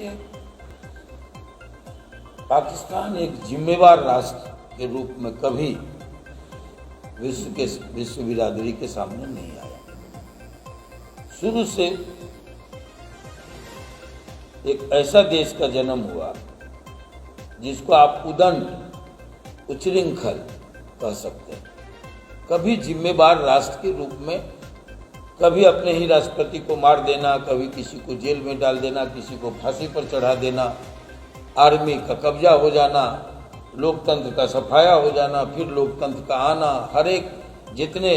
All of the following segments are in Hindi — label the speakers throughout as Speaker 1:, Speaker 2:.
Speaker 1: चाहिए। पाकिस्तान एक जिम्मेवार राष्ट्र के रूप में कभी विश्व बिरादरी के सामने नहीं आया। शुरू से एक ऐसा देश का जन्म हुआ जिसको आप उदंड उच्चृंखल कह सकते हैं। कभी जिम्मेवार राष्ट्र के रूप में, कभी अपने ही राष्ट्रपति को मार देना, कभी किसी को जेल में डाल देना, किसी को फांसी पर चढ़ा देना, आर्मी का कब्जा हो जाना, लोकतंत्र का सफाया हो जाना, फिर लोकतंत्र का आना। हर एक जितने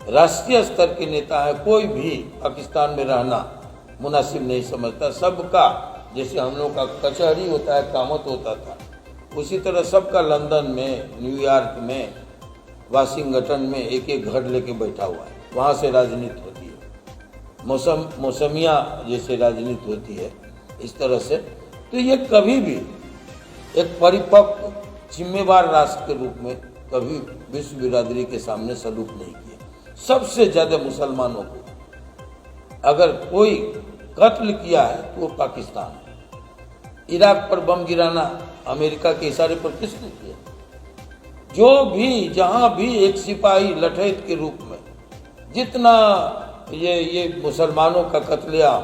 Speaker 1: राष्ट्रीय स्तर के नेता हैं, कोई भी पाकिस्तान में रहना मुनासिब नहीं समझता। सबका, जैसे हम लोग का कचहरी होता है, कामत होता था, उसी तरह सबका लंदन में, न्यूयॉर्क में, वाशिंगटन में एक एक घर लेके बैठा हुआ है। वहाँ से राजनीति होती है, मौसमिया जैसे राजनीति होती है, इस तरह से। तो ये कभी भी एक परिपक्व जिम्मेवार राष्ट्र के रूप में कभी विश्व बिरादरी के सामने सलूक नहीं किया। सबसे ज्यादा मुसलमानों को अगर कोई कत्ल किया है तो वो पाकिस्तान है। इराक पर बम गिराना अमेरिका के इशारे पर किसने किया? जो भी, जहां भी एक सिपाही लठैत के रूप में जितना ये मुसलमानों का कत्लेआम,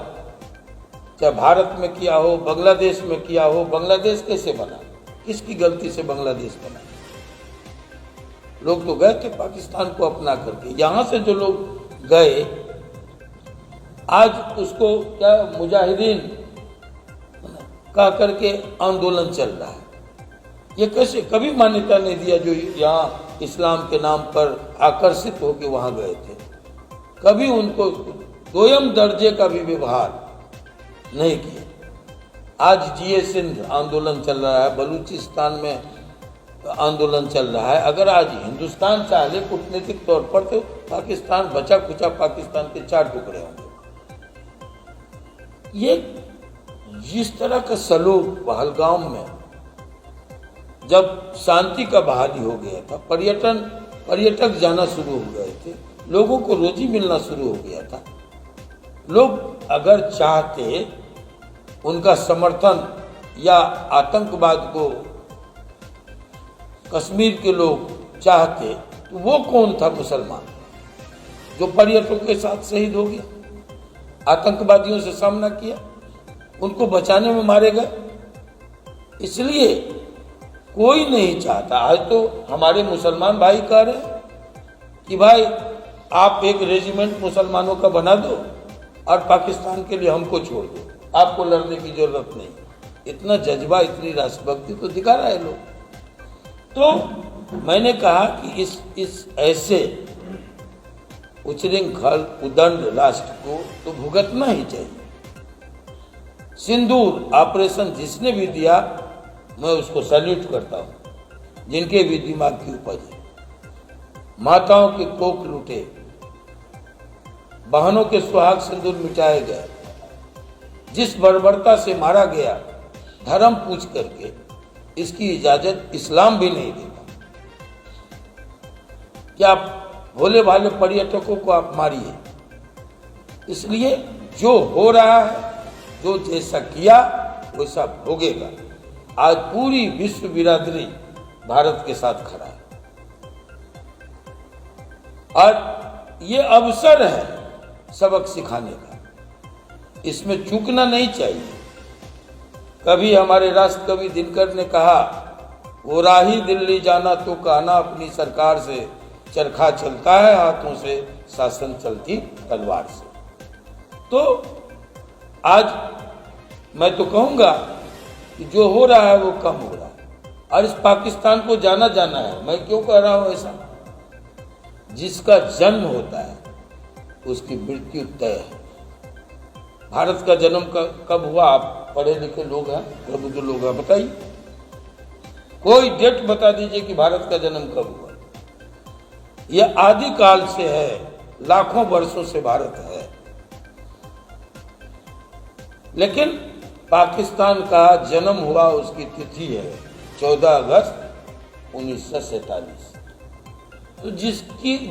Speaker 1: चाहे भारत में किया हो, बांग्लादेश में किया हो। बांग्लादेश कैसे बना? किसकी गलती से बांग्लादेश बना? लोग तो गए थे पाकिस्तान को अपना करके। यहां से जो लोग गए, आज उसको क्या मुजाहिदीन कह करके आंदोलन चल रहा है। ये कैसे? कभी मान्यता नहीं दिया जो यहाँ इस्लाम के नाम पर आकर्षित होकर वहां गए थे। कभी उनको दोयम दर्जे का भी व्यवहार नहीं किया। आज जीए सिंध आंदोलन चल रहा है, बलूचिस्तान में आंदोलन चल रहा है। अगर आज हिंदुस्तान चाहे कूटनीतिक तौर पर, तो पाकिस्तान बचा खुचा पाकिस्तान के 4 टुकड़े होंगे। ये जिस तरह का सलूक पहलगाम में, जब शांति का बहाली हो गया था, पर्यटक जाना शुरू हो गए थे, लोगों को रोजी मिलना शुरू हो गया था। लोग अगर चाहते, उनका समर्थन या आतंकवाद को कश्मीर के लोग चाहते, तो वो कौन था मुसलमान जो पर्यटकों के साथ शहीद हो गया, आतंकवादियों से सामना किया, उनको बचाने में मारे गए? इसलिए कोई नहीं चाहता। आज तो हमारे मुसलमान भाई कह रहे हैं कि भाई आप एक रेजिमेंट मुसलमानों का बना दो और पाकिस्तान के लिए हमको छोड़ दो, आपको लड़ने की जरूरत नहीं। इतना जज्बा, इतनी राष्ट्रभक्ति तो दिखा रहा है लोग। तो मैंने कहा कि इस ऐसे उच्चृंखल उदंड राष्ट्र को तो भुगतना ही चाहिए। सिंदूर ऑपरेशन जिसने भी दिया, मैं उसको सैल्यूट करता हूं। जिनके भी दिमाग की उपज है। माताओं के कोख लूटे, बहनों के सुहाग सिंदूर मिटाए गए, जिस बर्बरता से मारा गया धर्म पूछ करके, इसकी इजाजत इस्लाम भी नहीं देता। क्या भोले भाले पर्यटकों को आप मारिए? इसलिए जो हो रहा है, जो जैसा किया वैसा भोगेगा। आज पूरी विश्व बिरादरी भारत के साथ खड़ा है और ये अवसर है सबक सिखाने का। इसमें चूकना नहीं चाहिए। कभी हमारे राष्ट्र कवि दिनकर ने कहा, वो राही दिल्ली जाना तो कहना अपनी सरकार से, चरखा चलता है हाथों से, शासन चलती तलवार से। तो आज मैं तो कहूंगा कि जो हो रहा है वो कम हो रहा है और इस पाकिस्तान को जाना है। मैं क्यों कह रहा हूं ऐसा? जिसका जन्म होता है उसकी मृत्यु तय है। भारत का जन्म कब हुआ? आप पढ़े लिखे लोग हैं, प्रबुद्ध लोग हैं, बताइए। कोई डेट बता दीजिए कि भारत का जन्म कब हुआ। यह आदिकाल से है, लाखों वर्षों से भारत है। लेकिन पाकिस्तान का जन्म हुआ, उसकी तिथि है 14 अगस्त 1947। तो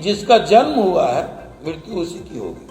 Speaker 1: जिसका जन्म हुआ है, मृत्यु उसी की होगी।